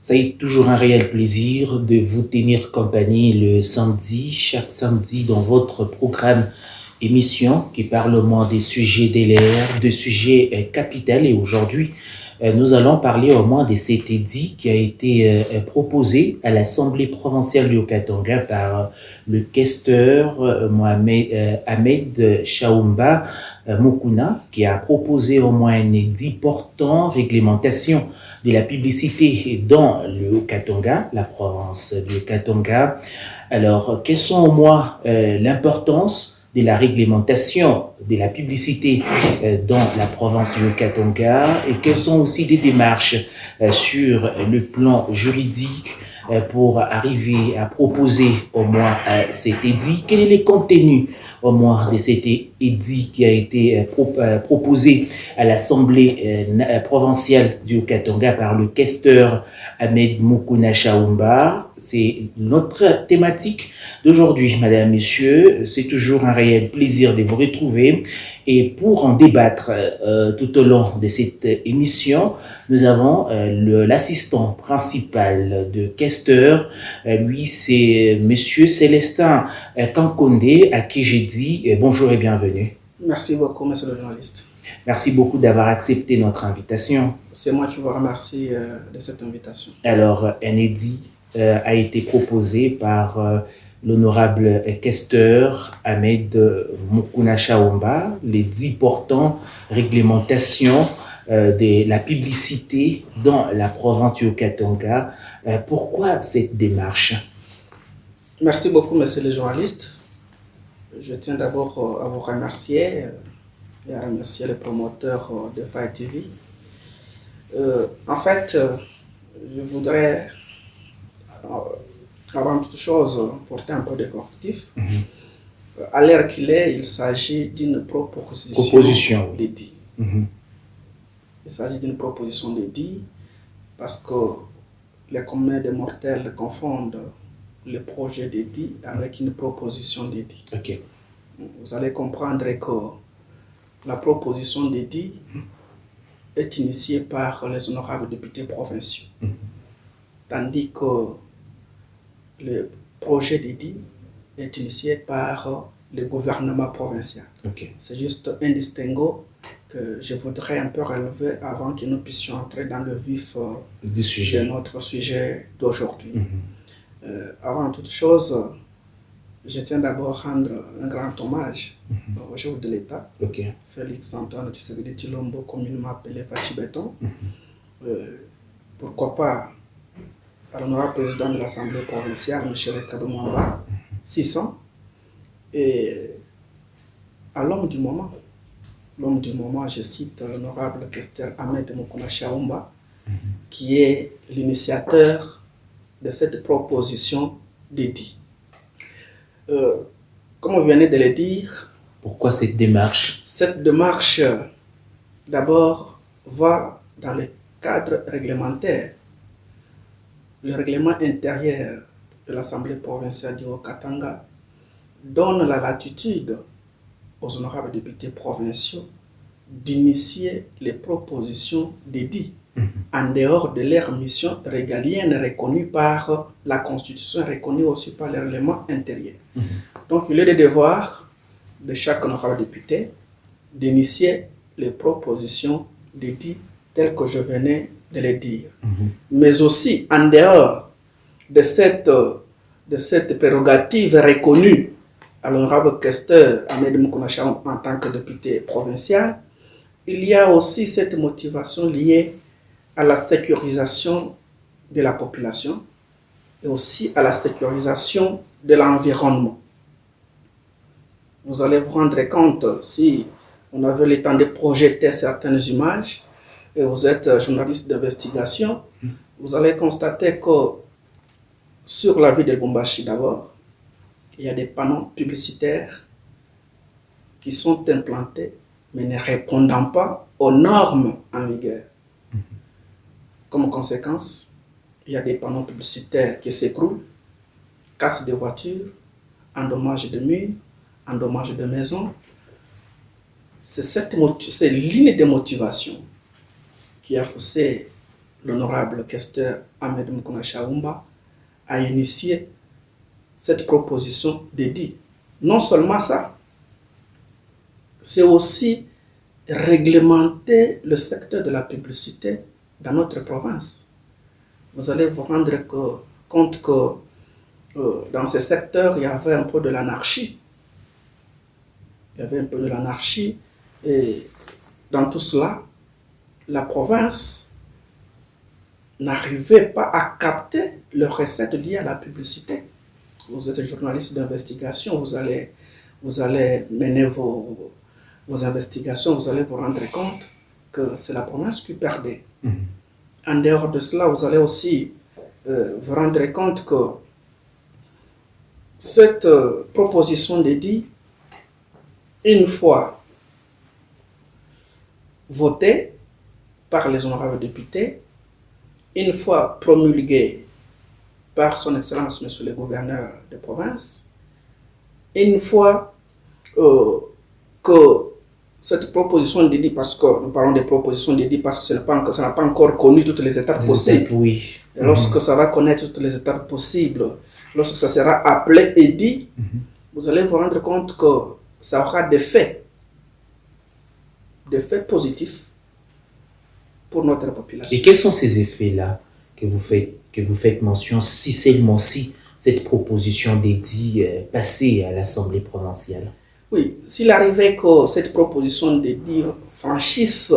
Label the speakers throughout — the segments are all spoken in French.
Speaker 1: C'est toujours un réel plaisir de vous tenir compagnie le samedi, chaque samedi dans votre programme émission qui parle au moins des sujets DLR, de sujets capitaux. Et aujourd'hui, nous allons parler au moins de cet édit qui a été proposé à l'Assemblée provinciale du Haut-Katanga par le questeur Ahmed Chaoumba Mukuna, qui a proposé au moins un édit portant réglementation de la publicité dans le Haut-Katanga, la province du Haut-Katanga. Alors, quelles sont au moins l'importance de la réglementation de la publicité dans la province du Haut-Katanga et quelles sont aussi des démarches sur le plan juridique pour arriver à proposer au moins cet édit? Quel est le contenu au moins de cet édit qui a été proposé à l'Assemblée provinciale du Haut-Katanga par le questeur Ahmed Mukuna Chaoumba? C'est notre thématique d'aujourd'hui, mesdames, messieurs. C'est toujours un réel plaisir de vous retrouver. Et pour en débattre tout au long de cette émission, nous avons l'assistant principal de questeur. Lui, c'est Monsieur Célestin Kankonde, à qui j'ai dit bonjour et bienvenue.
Speaker 2: Merci beaucoup, monsieur le journaliste.
Speaker 1: Merci beaucoup d'avoir accepté notre invitation.
Speaker 2: C'est moi qui vous remercie de cette invitation.
Speaker 1: Alors, un édit a été proposé par l'honorable questeur Ahmed Mukuna Chaoumba, l'édit portant réglementation de la publicité dans la province du Haut-Katanga. Pourquoi cette démarche?
Speaker 2: Merci beaucoup, monsieur le journaliste. Je tiens d'abord à vous remercier et à remercier le promoteur de Faye TV. En fait, je voudrais, avant toute chose, porter un peu de correctif. À l'heure qu'il est, il s'agit d'une proposition d'édit. Il s'agit d'une proposition d'édit parce que les communs des mortels confondent le projet d'édit avec une proposition d'édit.
Speaker 1: Okay.
Speaker 2: Vous allez comprendre que la proposition d'édit est initiée par les honorables députés provinciaux, tandis que le projet d'édit est initié par le gouvernement provincial.
Speaker 1: Okay.
Speaker 2: C'est juste un distinguo que je voudrais un peu relever avant que nous puissions entrer dans le vif de notre sujet d'aujourd'hui. Avant toute chose, je tiens d'abord à rendre un grand hommage au chef de l'État, Félix Antoine Tshisekedi Tshilombo, communément appelé Fachi Béton. Pourquoi pas à l'honorable président de l'Assemblée provinciale, M. Rekabé Mwamba, 600, et à l'homme du moment, je cite l'honorable questeur Ahmed Mukuna Chaoumba, qui est l'initiateur de cette proposition d'édit. Comme vous venez de le dire,
Speaker 1: pourquoi cette démarche?
Speaker 2: Cette démarche, d'abord, va dans le cadre réglementaire. Le règlement intérieur de l'Assemblée provinciale du Haut-Katanga donne la latitude aux honorables députés provinciaux d'initier les propositions d'édit en dehors de leur mission régalienne reconnue par la Constitution, reconnue aussi par le règlement intérieur. Donc, il est le devoir de chaque honorable député d'initier les propositions d'édit telles que je venais de les dire. Mais aussi, en dehors de cette prérogative reconnue à l'honorable questeur Ahmed Mukuna Chaoumba en tant que député provincial, il y a aussi cette motivation liée à la sécurisation de la population et aussi à la sécurisation de l'environnement. Vous allez vous rendre compte, si on avait le temps de projeter certaines images, et vous êtes journaliste d'investigation, vous allez constater que sur la ville de Lubumbashi d'abord, il y a des panneaux publicitaires qui sont implantés mais ne répondant pas aux normes en vigueur. Comme conséquence, il y a des panneaux publicitaires qui s'écroulent, casse de voitures, endommage de murs, endommage de maisons. C'est cette ligne de motivation qui a poussé l'honorable questeur Ahmed Moukouna Chaoumba a initié cette proposition d'édit. Non seulement ça, c'est aussi réglementer le secteur de la publicité dans notre province. Vous allez vous rendre compte que dans ce secteur, il y avait un peu de l'anarchie. Il y avait un peu de l'anarchie et dans tout cela, la province n'arrivait pas à capter les recettes liées à la publicité. Vous êtes journaliste d'investigation, vous allez mener vos investigations, vous allez vous rendre compte que c'est la province qui perdait. En dehors de cela, vous allez aussi vous rendre compte que cette proposition d'édit, une fois votée par les honorables députés, une fois promulguée par son Excellence, Monsieur le Gouverneur de province, une fois que cette proposition d'édit, parce que nous parlons des propositions d'édit parce que ça n'a pas encore connu toutes les étapes possibles.
Speaker 1: Oui.
Speaker 2: Et lorsque ça va connaître toutes les étapes possibles, lorsque ça sera appelé édit, vous allez vous rendre compte que ça aura des faits positifs pour notre population.
Speaker 1: Et quels sont ces effets-là que vous faites mention, si seulement si cette proposition d'édit passée à l'Assemblée provinciale?
Speaker 2: Oui, s'il arrivait que cette proposition d'édit franchisse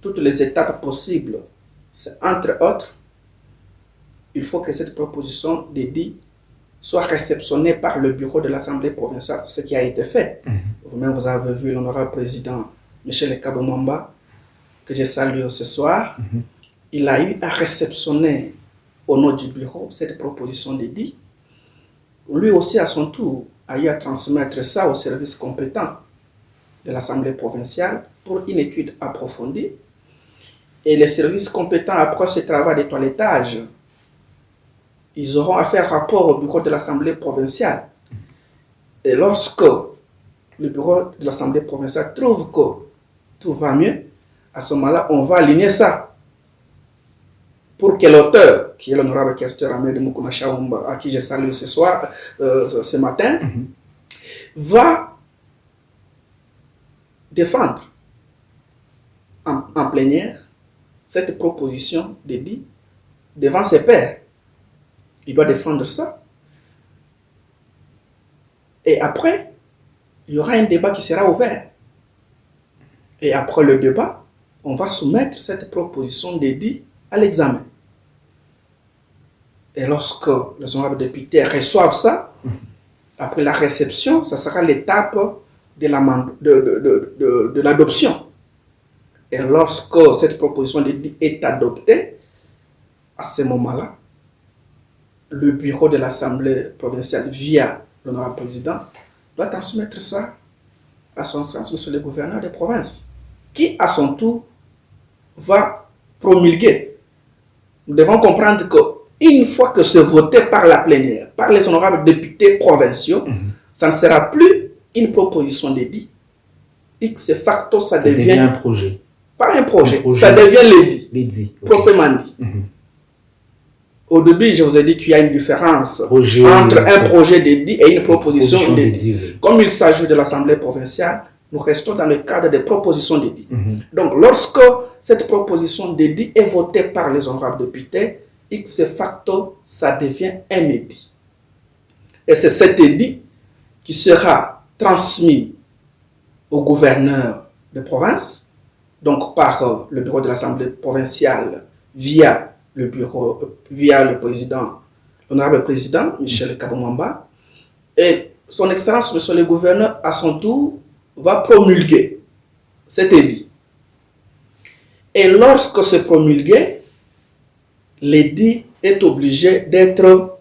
Speaker 2: toutes les étapes possibles, entre autres, il faut que cette proposition d'édit soit réceptionnée par le bureau de l'Assemblée provinciale, ce qui a été fait. Vous-même, vous avez vu l'honorable président Michel Kabomamba, que je salue ce soir. Il a eu à réceptionner au nom du bureau cette proposition d'édit. Lui aussi, à son tour, a eu à transmettre ça aux services compétents de l'Assemblée provinciale pour une étude approfondie. Et les services compétents, après ce travail de toilettage, ils auront à faire rapport au bureau de l'Assemblée provinciale. Et lorsque le bureau de l'Assemblée provinciale trouve que tout va mieux, à ce moment-là, on va aligner ça pour que l'auteur, qui est l'honorable questeur Ahmed Moukouna Chaoumba, à qui je salue ce matin, va défendre en plénière cette proposition d'édit devant ses pairs. Il doit défendre ça. Et après, il y aura un débat qui sera ouvert. Et après le débat, on va soumettre cette proposition d'édit à l'examen. Et lorsque les honorables députés reçoivent ça, après la réception, ça sera l'étape de l'adoption. Et lorsque cette proposition d'édit est adoptée, à ce moment-là, le bureau de l'Assemblée provinciale, via l'honorable président, doit transmettre ça à son sens, monsieur le gouverneur de province, qui, à son tour, va promulguer. Nous devons comprendre qu'une fois que c'est voté par la plénière, par les honorables députés provinciaux, ça ne sera plus une proposition d'édit. X facto, ça devient
Speaker 1: un projet.
Speaker 2: Pas un projet, ça devient
Speaker 1: l'édit,
Speaker 2: proprement dit. Au début, je vous ai dit qu'il y a une différence entre un projet d'édit et une proposition d'édit. Comme il s'agit de l'Assemblée provinciale, nous restons dans le cadre des propositions d'édit. Donc, lorsque cette proposition d'édit est votée par les honorables députés, X facto, ça devient un édit. Et c'est cet édit qui sera transmis au gouverneur de province, donc par le bureau de l'Assemblée provinciale via le président, l'honorable président Michel Kabomamba, et son Excellence, monsieur le gouverneur, à son tour, va promulguer cet édit. Et lorsque c'est promulgué, l'édit est obligé d'être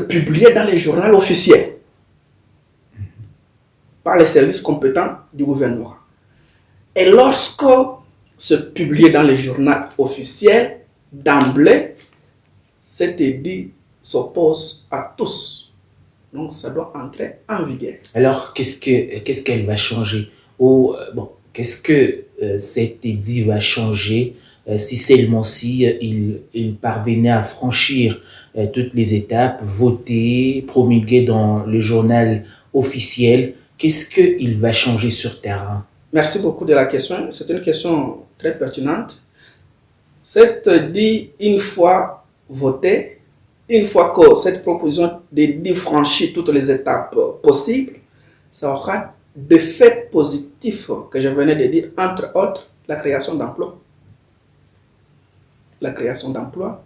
Speaker 2: publié dans les journaux officiels par les services compétents du gouvernement. Et lorsque c'est publié dans les journaux officiels, d'emblée, cet édit s'oppose à tous. Donc, ça doit entrer en vigueur.
Speaker 1: Alors, qu'est-ce qu'elle va changer? Ou, bon, qu'est-ce que cet édit va changer si seulement si il parvenait à franchir toutes les étapes, voter, promulguer dans le journal officiel, qu'est-ce qu'il va changer sur terrain?
Speaker 2: Merci beaucoup de la question. C'est une question très pertinente. C'est dit, une fois voté, une fois que cette proposition de franchit toutes les étapes possibles, ça aura des faits positifs que je venais de dire, entre autres la création d'emplois. La création d'emplois.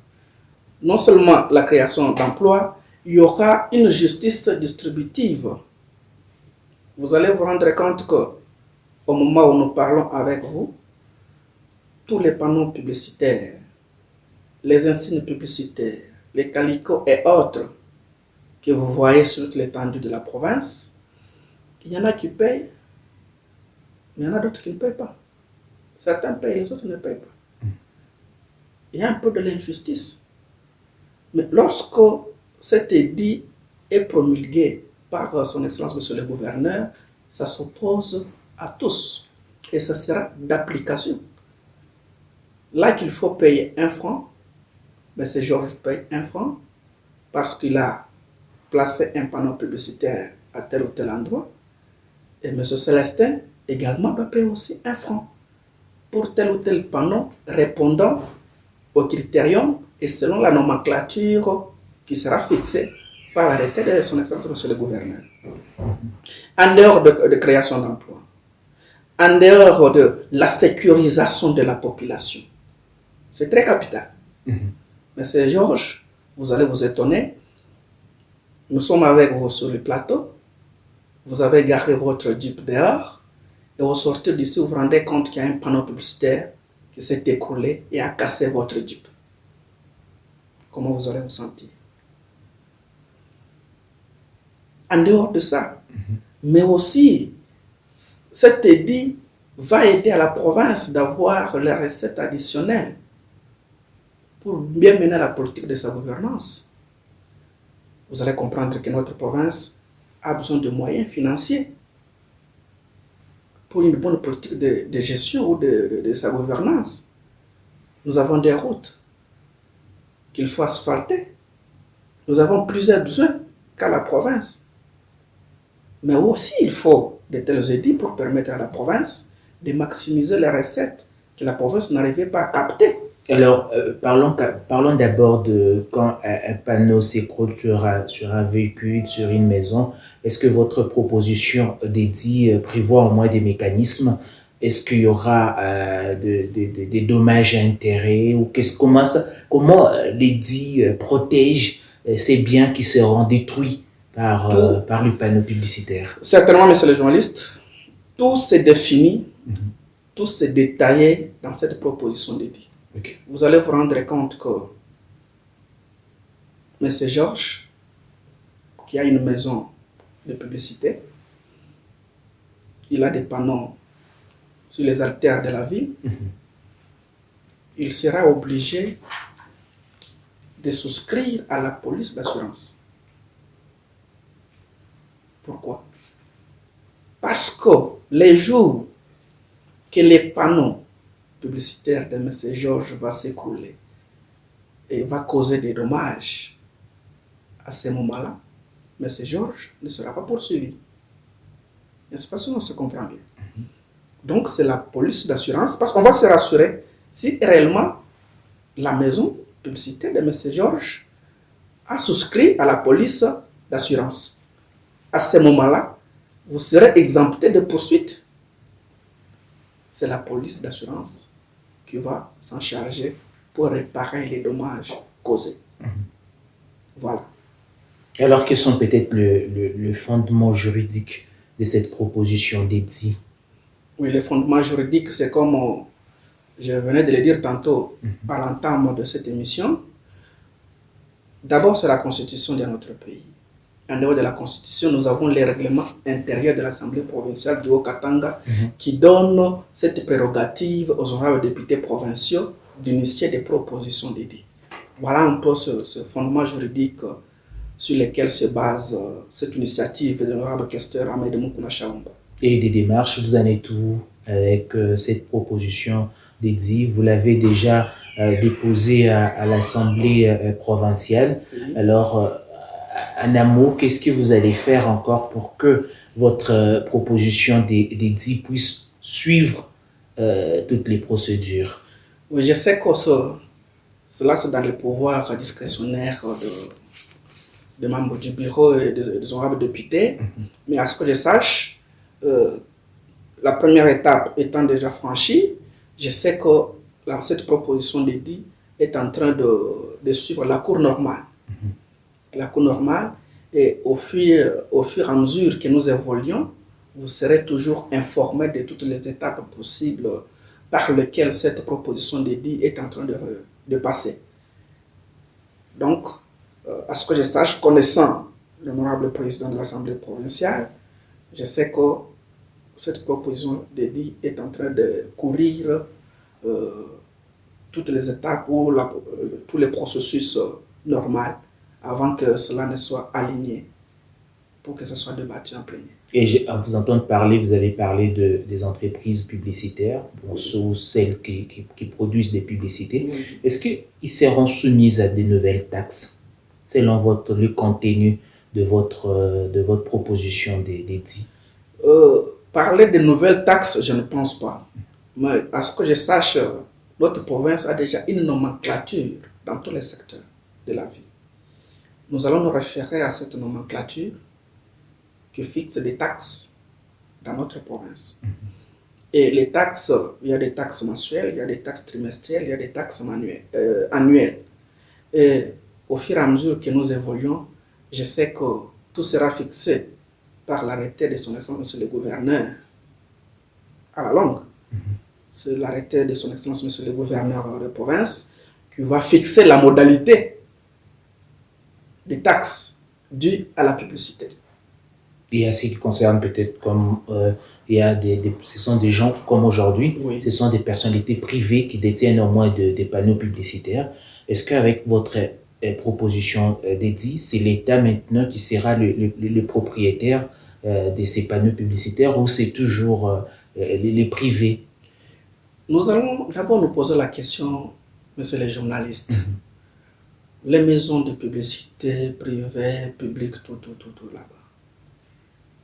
Speaker 2: Non seulement la création d'emplois, il y aura une justice distributive. Vous allez vous rendre compte que au moment où nous parlons avec vous, tous les panneaux publicitaires, les insignes publicitaires, les calicots et autres que vous voyez sur toute l'étendue de la province, il y en a qui payent, mais il y en a d'autres qui ne payent pas. Certains payent, les autres ne payent pas. Il y a un peu de l'injustice. Mais lorsque cet édit est promulgué par son Excellence Monsieur le Gouverneur, ça s'oppose à tous et ça sera d'application. Là qu'il faut payer 1 franc, mais c'est Georges paye 1 franc parce qu'il a placé un panneau publicitaire à tel ou tel endroit. Et M. Célestin également doit payer aussi 1 franc pour tel ou tel panneau répondant au critérium et selon la nomenclature qui sera fixée par l'arrêté de son Excellence Monsieur le Gouverneur. En dehors de création d'emplois, en dehors de la sécurisation de la population, c'est très capital. Monsieur Georges, vous allez vous étonner, nous sommes avec vous sur le plateau, vous avez garé votre Jeep dehors, et au sortir d'ici, vous vous rendez compte qu'il y a un panneau publicitaire qui s'est écroulé et a cassé votre Jeep. Comment vous allez vous sentir? En dehors de ça, mais aussi, cet édit va aider à la province d'avoir les recettes additionnelles pour bien mener la politique de sa gouvernance. Vous allez comprendre que notre province a besoin de moyens financiers pour une bonne politique de gestion ou de sa gouvernance. Nous avons des routes qu'il faut asphalter. Nous avons plusieurs besoins qu'à la province. Mais aussi, il faut de tels édits pour permettre à la province de maximiser les recettes que la province n'arrivait pas à capter.
Speaker 1: Alors, parlons d'abord de quand un panneau s'écroule sur un véhicule, sur une maison. Est-ce que votre proposition d'édit prévoit au moins des mécanismes? Est-ce qu'il y aura des dommages à intérêts ou comment l'édit protège ces biens qui seront détruits par le panneau publicitaire?
Speaker 2: Certainement, monsieur le journaliste, tout s'est défini, tout s'est détaillé dans cette proposition d'édit.
Speaker 1: Okay.
Speaker 2: Vous allez vous rendre compte que M. Georges, qui a une maison de publicité, il a des panneaux sur les artères de la ville, il sera obligé de souscrire à la police d'assurance. Pourquoi? Parce que les jours que les panneaux publicitaires de M. Georges va s'écrouler et va causer des dommages, à ce moment-là, M. Georges ne sera pas poursuivi. N'est-ce pas si on se comprend bien? Donc c'est la police d'assurance, parce qu'on va se rassurer si réellement la maison publicitaire de M. Georges a souscrit à la police d'assurance. À ce moment-là, vous serez exempté de poursuite. C'est la police d'assurance qui va s'en charger pour réparer les dommages causés. Voilà.
Speaker 1: Alors, quels sont peut-être le fondement juridique de cette proposition d'édit?
Speaker 2: Oui, le fondement juridique, c'est comme je venais de le dire tantôt à l'entame de cette émission. D'abord, c'est la constitution de notre pays. En dehors de la constitution, nous avons les règlements intérieurs de l'Assemblée provinciale du Haut-Katanga qui donnent cette prérogative aux honorables députés provinciaux d'initier des propositions d'édit. Voilà un peu ce fondement juridique sur lequel se base cette initiative de l'honorable questeur Ahmed Moukouna Chaomba.
Speaker 1: Et des démarches, vous en êtes où avec cette proposition d'Edzi. Vous l'avez déjà déposé à l'Assemblée provinciale.
Speaker 2: Oui.
Speaker 1: Alors, en un mot, qu'est-ce que vous allez faire encore pour que votre proposition d'Edzi puisse suivre toutes les procédures?
Speaker 2: Oui, je sais que cela, c'est dans les pouvoirs discrétionnaires des membres du bureau et des honorables députés. Mais à ce que je sache, la première étape étant déjà franchie, je sais que cette proposition d'Eddi est en train de suivre la cour normale. La cour normale, et au fur et à mesure que nous évoluons, vous serez toujours informés de toutes les étapes possibles par lesquelles cette proposition d'Eddi est en train de passer. Donc, à ce que je sache, connaissant l'honorable président de l'Assemblée provinciale, je sais que cette proposition d'Eddi est en train de courir toutes les étapes ou tous les processus normaux avant que cela ne soit aligné pour que ce soit débattu en plénière.
Speaker 1: Et à vous entendre parler, vous avez parlé des entreprises publicitaires, bon, celles qui produisent des publicités.
Speaker 2: Oui.
Speaker 1: Est-ce qu'ils seront soumis à des nouvelles taxes selon le contenu de votre proposition d'Eddi?
Speaker 2: Parler de nouvelles taxes, je ne pense pas. Mais à ce que je sache, notre province a déjà une nomenclature dans tous les secteurs de la vie. Nous allons nous référer à cette nomenclature qui fixe des taxes dans notre province. Et les taxes, il y a des taxes mensuelles, il y a des taxes trimestrielles, il y a des taxes annuelles. Et au fur et à mesure que nous évoluons, je sais que tout sera fixé par l'arrêté de son Excellence Monsieur le Gouverneur à la longue. C'est l'arrêté de son Excellence Monsieur le Gouverneur de province qui va fixer la modalité des taxes dues à la publicité.
Speaker 1: Et à ce qui concerne peut-être comme il y a ce sont des gens comme aujourd'hui,
Speaker 2: Oui.
Speaker 1: Ce sont des personnalités privées qui détiennent au moins des panneaux publicitaires. Est-ce qu'avec votre proposition d'Eddi, c'est l'État maintenant qui sera le propriétaire de ces panneaux publicitaires ou c'est toujours les privés?
Speaker 2: Nous allons d'abord nous poser la question, messieurs les journalistes. Les maisons de publicité privées, publiques, tout là-bas.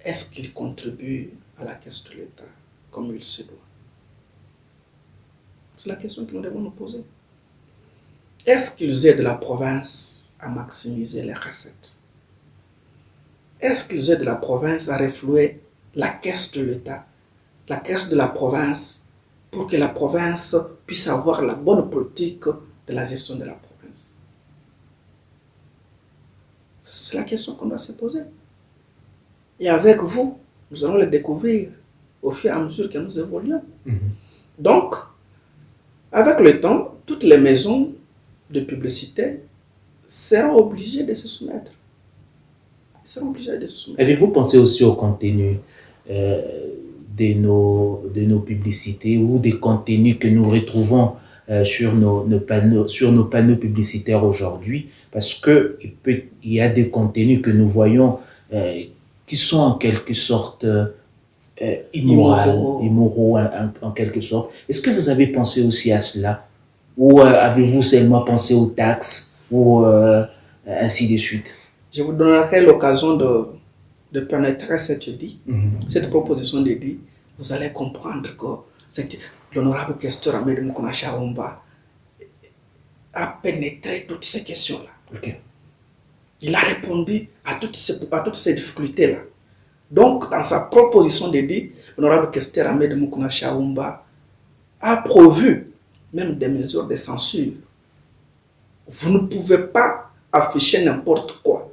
Speaker 2: Est-ce qu'ils contribuent à la caisse de l'État comme il se doit? C'est la question que nous devons nous poser. Est-ce qu'ils aident la province à maximiser les recettes? Est-ce qu'ils aident la province à reflouer la caisse de l'État, la caisse de la province, pour que la province puisse avoir la bonne politique de la gestion de la province? C'est la question qu'on doit se poser. Et avec vous, nous allons le découvrir au fur et à mesure que nous évoluons. Donc, avec le temps, toutes les maisons de publicité seront obligées de se soumettre.
Speaker 1: Avez-vous pensé aussi au contenu de nos publicités ou des contenus que nous retrouvons sur nos panneaux publicitaires aujourd'hui? Parce qu'il y a des contenus que nous voyons qui sont en quelque sorte immoraux en quelque sorte. Est-ce que vous avez pensé aussi à cela? Ou avez-vous seulement pensé aux taxes ou ainsi de suite?
Speaker 2: Je vous donnerai l'occasion de pénétrer cette proposition d'Eddi. Vous allez comprendre que l'honorable questeur Ahmed Moukouna Chaoumba a pénétré toutes ces questions-là.
Speaker 1: Okay.
Speaker 2: Il a répondu à toutes ces difficultés-là. Donc, dans sa proposition d'Eddi, l'honorable questeur Ahmed Moukouna Chaoumba a prévu même des mesures de censure. Vous ne pouvez pas afficher n'importe quoi.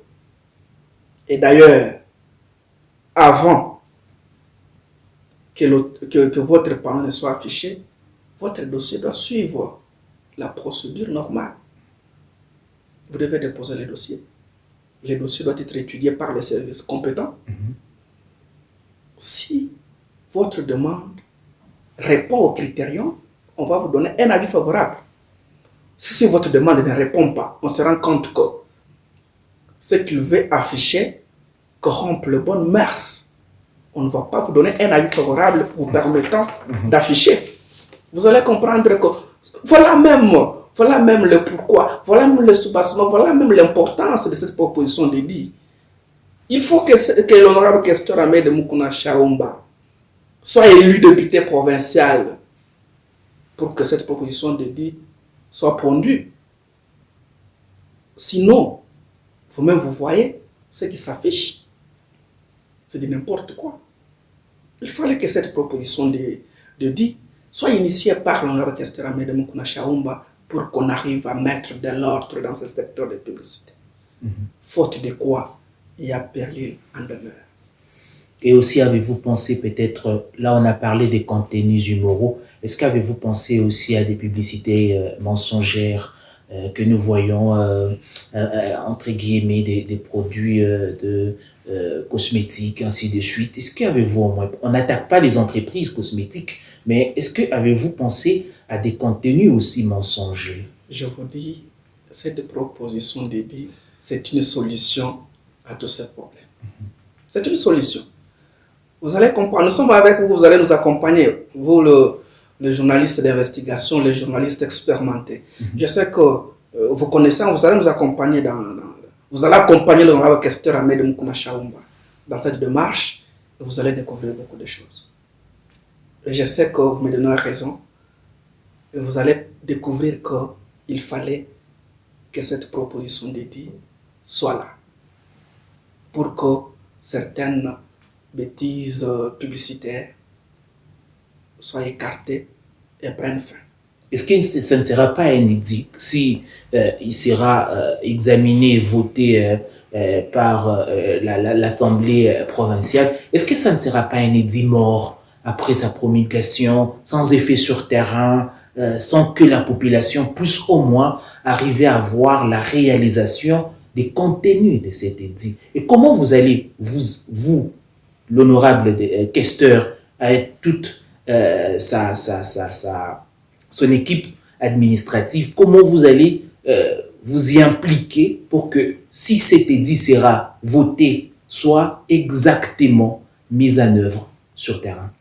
Speaker 2: Et d'ailleurs, avant que votre panneau ne soit affiché, votre dossier doit suivre la procédure normale. Vous devez déposer les dossiers. Les dossiers doivent être étudiés par les services compétents. Si votre demande répond aux critériums, on va vous donner un avis favorable. Si votre demande ne répond pas, on se rend compte que ce qu'il veut afficher corrompt les bonnes mœurs. On ne va pas vous donner un avis favorable vous permettant d'afficher. vous allez comprendre que voilà même le pourquoi, voilà même le soubassement, voilà même l'importance de cette proposition de dit. Il faut que l'honorable questeur Ahmed Moukouna Chaoumba soit élu député provincial pour que cette proposition de dit soit pondue. Sinon, vous-même vous voyez ce qui s'affiche. C'est de n'importe quoi. Il fallait que cette proposition de dit soit initiée par l'honorable questeur Ahmed Moukouna Chaoumba pour qu'on arrive à mettre de l'ordre dans ce secteur de publicité. Faute de quoi, il y a péril en demeure.
Speaker 1: Et aussi, avez-vous pensé peut-être, là on a parlé des contenus humoraux, est-ce qu'avez-vous pensé aussi à des publicités mensongères que nous voyons, entre guillemets, des produits cosmétiques, ainsi de suite? Est-ce qu'avez-vous au moins, on n'attaque pas les entreprises cosmétiques, mais est-ce que avez-vous pensé à des contenus aussi mensongers?
Speaker 2: Je vous dis, cette proposition dédiée, c'est une solution à tous ces problèmes. C'est une solution. Vous allez comprendre, nous sommes avec vous, vous allez nous accompagner, vous le journaliste d'investigation, les journalistes expérimentés. Je sais que vous connaissez, vous allez nous accompagner vous allez accompagner l'honorable questeur Ahmed Moukouna Chaoumba dans cette démarche et vous allez découvrir beaucoup de choses. Et je sais que vous me donnez raison et vous allez découvrir qu'il fallait que cette proposition dédiée soit là pour que certaines bêtises publicitaires soient écartées et prennent fin.
Speaker 1: Est-ce que ça ne sera pas un édit si il sera examiné et voté par l'Assemblée provinciale? Est-ce que ça ne sera pas un édit mort après sa promulgation, sans effet sur terrain, sans que la population puisse au moins arriver à voir la réalisation des contenus de cet édit? Et comment vous allez, vous l'honorable questeur, avec toute son équipe administrative, comment vous allez vous y impliquer pour que, si cet édit sera voté, soit exactement mis en œuvre sur terrain?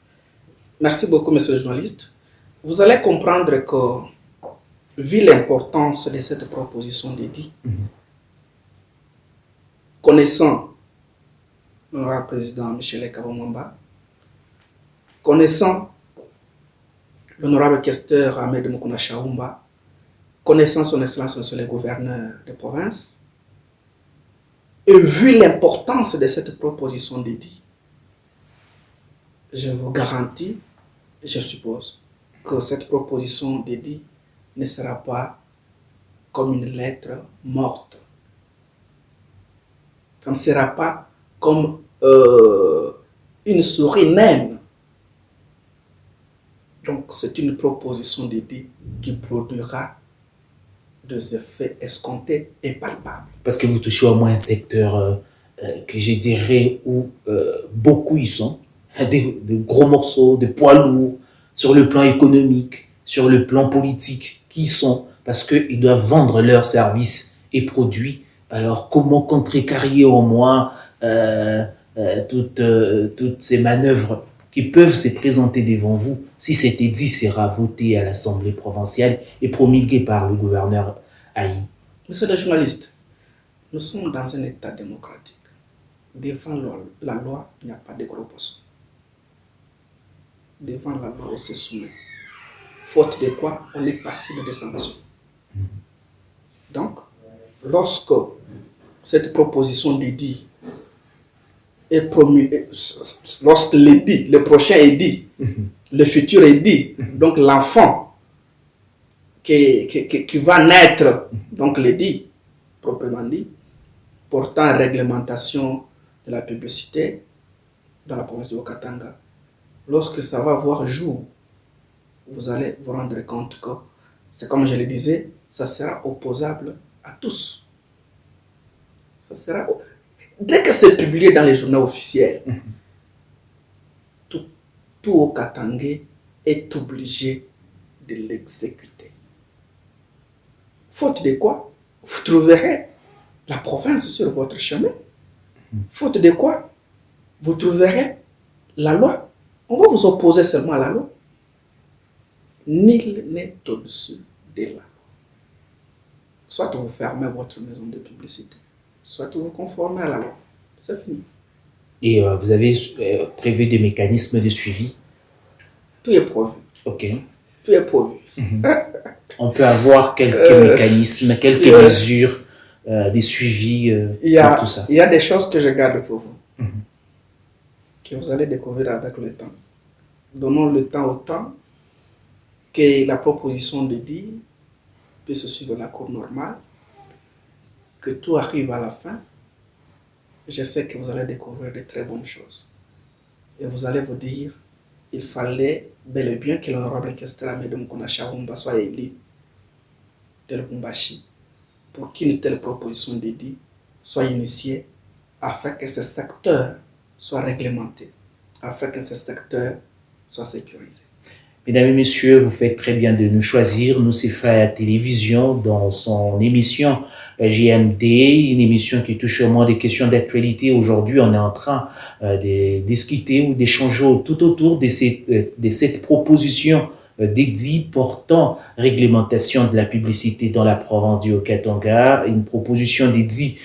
Speaker 2: Merci beaucoup, monsieur le journaliste. Vous allez comprendre que, vu l'importance de cette proposition d'édit, connaissant l'honorable président Michel Kabomamba, connaissant l'honorable questeur Ahmed Moukouna Chaoumba, connaissant son excellence monsieur le gouverneur de province, et vu l'importance de cette proposition d'édit, je vous garantis, je suppose, que cette proposition d'édit ne sera pas comme une lettre morte. Ça ne sera pas comme une souris naine. Donc, c'est une proposition d'édit qui produira des effets escomptés et palpables.
Speaker 1: Parce que vous touchez au moins un secteur que je dirais où beaucoup y sont, de gros morceaux, de poids lourds, sur le plan économique, sur le plan politique, qui y sont, parce qu'ils doivent vendre leurs services et produits. Alors, comment contrecarrer au moins toutes ces manœuvres qui peuvent se présenter devant vous si cet édit sera voté à l'Assemblée provinciale et promulgué par le gouverneur Aïe?
Speaker 2: Monsieur le journaliste, nous sommes dans un État démocratique. Devant la loi, il n'y a pas de gros poissons. Devant la loi, on se soumet. Faute de quoi, on est passible de sanctions. Donc, lorsque cette proposition d'édit est promulguée, lorsque l'édit, le prochain édit, le futur édit, donc l'enfant qui va naître, donc l'édit, proprement dit, portant réglementation de la publicité dans la province du Haut-Katanga, lorsque ça va voir jour, vous allez vous rendre compte que, c'est comme je le disais, ça sera opposable à tous. Ça sera... Dès que c'est publié dans les journaux officiels, tout Haut-Katangais est obligé de l'exécuter. Faute de quoi, vous trouverez la province sur votre chemin. Faute de quoi, vous trouverez la loi. On va vous opposer seulement à la loi. Nul n'est au-dessus de la loi. Soit vous fermez votre maison de publicité, soit vous conformez à la loi. C'est fini.
Speaker 1: Et vous avez prévu des mécanismes de suivi?
Speaker 2: Tout est prévu.
Speaker 1: Ok.
Speaker 2: Tout est prévu.
Speaker 1: On peut avoir quelques mécanismes, quelques mesures, des suivis pour tout ça.
Speaker 2: Il y a des choses que je garde pour vous, que vous allez découvrir avec le temps. Donnons le temps au temps, que la proposition de dire puisse suivre la cour normale, que tout arrive à la fin. Je sais que vous allez découvrir de très bonnes choses. Et vous allez vous dire, il fallait bel et bien que l'honorable Kestra Medom Konachawumba soit élu de Lubumbashi pour qu'une telle proposition de dit soit initiée afin que ce secteur soit réglementé, afin que ce secteur soit sécurisé.
Speaker 1: Mesdames et messieurs, vous faites très bien de nous choisir. Nous, c'est Faya Télévision dans son émission GMD, une émission qui touche au moins des questions d'actualité. Aujourd'hui, on est en train de discuter ou d'échanger tout autour de cette proposition d'édit portant réglementation de la publicité dans la province du Haut-Katanga, une proposition d'édit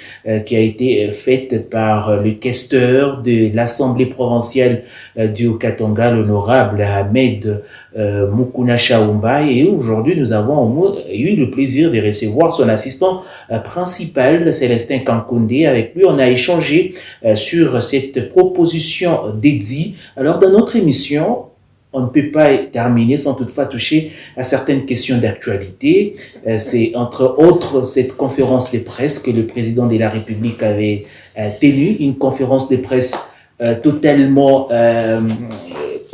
Speaker 1: qui a été faite par le questeur de l'Assemblée provinciale du Haut-Katanga, l'honorable Ahmed Mukuna Chaoumba, et aujourd'hui nous avons eu le plaisir de recevoir son assistant principal, Célestin Kankoundé. Avec lui, on a échangé sur cette proposition d'édit. Alors dans notre émission, on ne peut pas terminer sans toutefois toucher à certaines questions d'actualité. C'est entre autres cette conférence de presse que le président de la République avait tenue, une conférence de presse totalement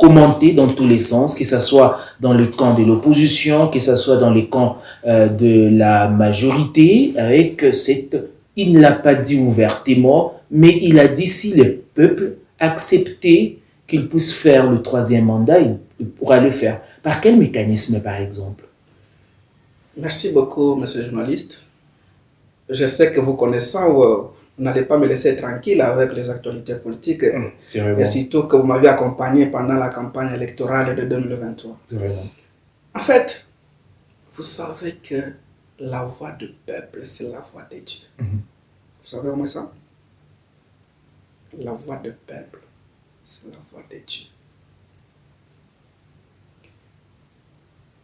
Speaker 1: commentée dans tous les sens, que ce soit dans le camp de l'opposition, que ce soit dans le camp de la majorité, avec cette... Il ne l'a pas dit ouvertement, mais il a dit si le peuple acceptait qu'il puisse faire le troisième mandat, il pourra le faire. Par quel mécanisme, par exemple?
Speaker 2: Merci beaucoup, monsieur le journaliste. Je sais que vous connaissant, vous n'allez pas me laisser tranquille avec les actualités politiques. Et surtout que vous m'avez accompagné pendant la campagne électorale de 2023. En fait, vous savez que la voix du peuple, c'est la voix de Dieu. Vous savez au moins ça? La voix du peuple, c'est la voix de Dieu.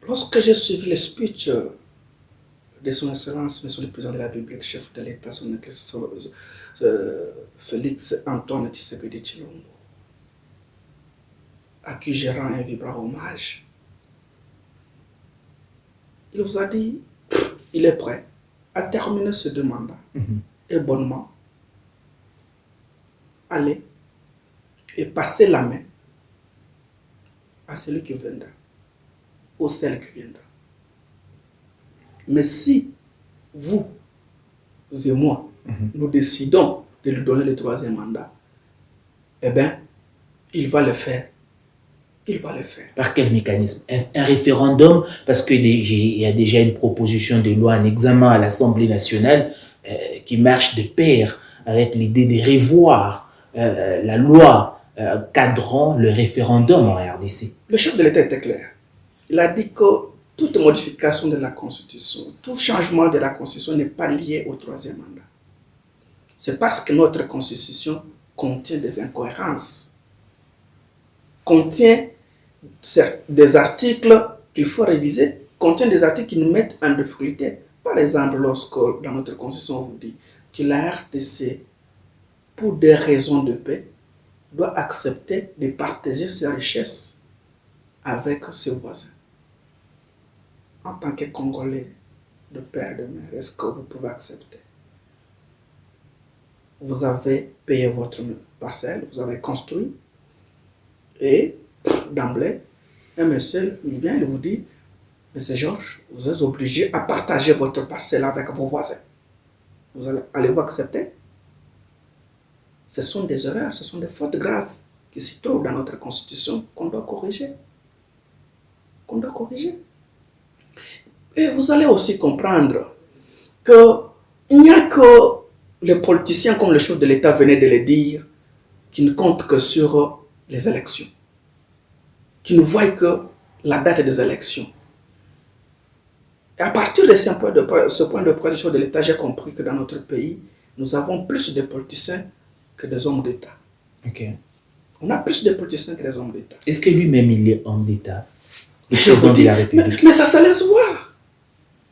Speaker 2: Lorsque j'ai suivi le speech de son Excellence, Monsieur le Président de la République, chef de l'État, son Excellence Félix Antoine Tshisekedi Tshilombo, à qui je rends un vibrant hommage, il vous a dit il est prêt à terminer ce deux mandats et bonnement aller et passer la main à celui qui viendra, ou celle qui viendra. Mais si vous et moi, nous décidons de lui donner le troisième mandat, eh bien, il va le faire. Il va le faire.
Speaker 1: Par quel mécanisme? Un référendum? Parce qu'il y a déjà une proposition de loi en examen à l'Assemblée nationale qui marche de pair avec l'idée de revoir la loi cadrant le référendum en RDC.
Speaker 2: Le chef de l'État était clair. Il a dit que toute modification de la Constitution, tout changement de la Constitution n'est pas lié au troisième mandat. C'est parce que notre Constitution contient des incohérences, contient des articles qu'il faut réviser, contient des articles qui nous mettent en difficulté. Par exemple, lorsque dans notre Constitution on vous dit que la RDC, pour des raisons de paix, doit accepter de partager ses richesses avec ses voisins. En tant que Congolais de père et de mère, est-ce que vous pouvez accepter? Vous avez payé votre parcelle, vous avez construit, et d'emblée, un monsieur vient et vous dit, monsieur Georges, vous êtes obligé à partager votre parcelle avec vos voisins. Allez-vous accepter? Ce sont des erreurs, ce sont des fautes graves qui s'y trouvent dans notre Constitution qu'on doit corriger. Et vous allez aussi comprendre qu'il n'y a que les politiciens, comme le chef de l'État venait de le dire, qui ne comptent que sur les élections, qui ne voient que la date des élections. Et à partir de ce point de position de l'État, j'ai compris que dans notre pays, nous avons plus de politiciens que des hommes d'État.
Speaker 1: Ok.
Speaker 2: On a plus de politiciens que des hommes d'État.
Speaker 1: Est-ce que lui-même, il est homme d'État? Le
Speaker 2: Je vous
Speaker 1: président de
Speaker 2: dis,
Speaker 1: la République.
Speaker 2: mais ça se laisse voir.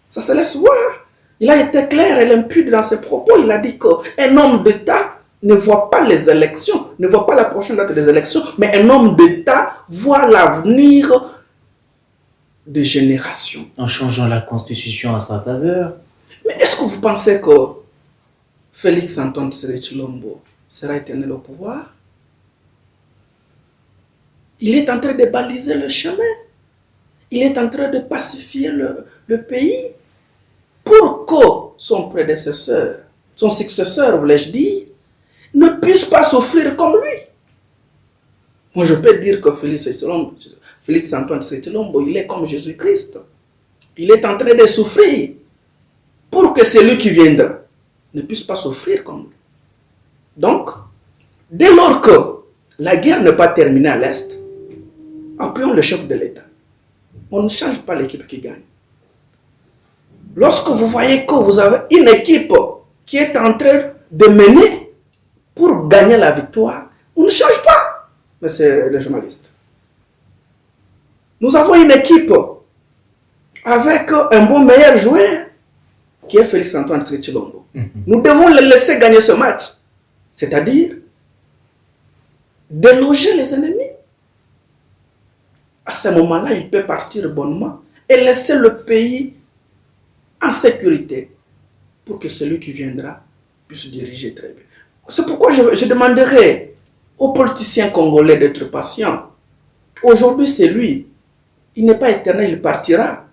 Speaker 2: Ça se laisse voir. Il a été clair et limpide dans ses propos. Il a dit qu'un homme d'État ne voit pas les élections, ne voit pas la prochaine date des élections, mais un homme d'État voit l'avenir de générations.
Speaker 1: En changeant la Constitution à sa faveur.
Speaker 2: Mais est-ce que vous pensez que Félix Antoine Tshisekedi Tshilombo sera éternel au pouvoir? Il est en train de baliser le chemin. Il est en train de pacifier le pays pour que son prédécesseur, son successeur, voulais-je dire, ne puisse pas souffrir comme lui. Moi, je peux dire que Félix Antoine Tshisekedi Tshilombo, il est comme Jésus-Christ. Il est en train de souffrir pour que celui qui viendra ne puisse pas souffrir comme lui. Donc, dès lors que la guerre n'est pas terminée à l'Est, appuyons le chef de l'État. On ne change pas l'équipe qui gagne. Lorsque vous voyez que vous avez une équipe qui est en train de mener pour gagner la victoire, on ne change pas, monsieur le journaliste. Nous avons une équipe avec un bon meilleur joueur qui est Félix Antoine Tshisekedi Tshilombo. Nous devons le laisser gagner ce match, c'est-à-dire déloger les ennemis. À ce moment-là, il peut partir bonnement et laisser le pays en sécurité pour que celui qui viendra puisse diriger très bien. C'est pourquoi je demanderai aux politiciens congolais d'être patients. Aujourd'hui, c'est lui. Il n'est pas éternel, il partira.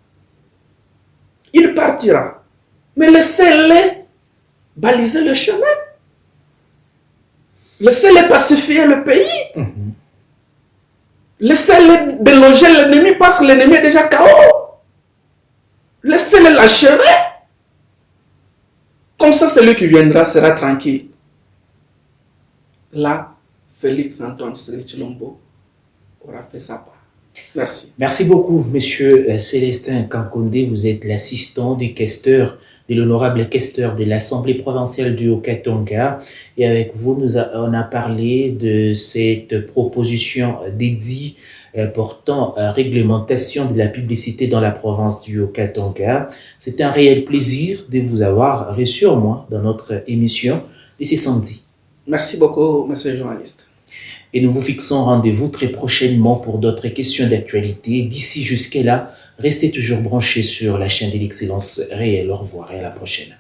Speaker 2: Il partira. Mais laissez-les baliser le chemin. Laissez-les pacifier le pays. Laissez-les déloger l'ennemi parce que l'ennemi est déjà KO. Laissez-les l'achever. Comme ça, celui qui viendra sera tranquille. Là, Félix Antoine Tshisekedi Tshilombo aura fait sa part. Merci.
Speaker 1: Merci beaucoup, monsieur Célestin Kankonde. Vous êtes l'assistant du questeur, de l'honorable questeur de l'Assemblée provinciale du Haut-Katanga. Et avec vous, on a parlé de cette proposition d'édit portant réglementation de la publicité dans la province du Haut-Katanga. C'est un réel plaisir de vous avoir reçu au moins dans notre émission de ce samedi.
Speaker 2: Merci beaucoup, monsieur le journaliste.
Speaker 1: Et nous vous fixons rendez-vous très prochainement pour d'autres questions d'actualité. D'ici jusqu'à là, restez toujours branchés sur la chaîne de l'excellence réelle. Au revoir et à la prochaine.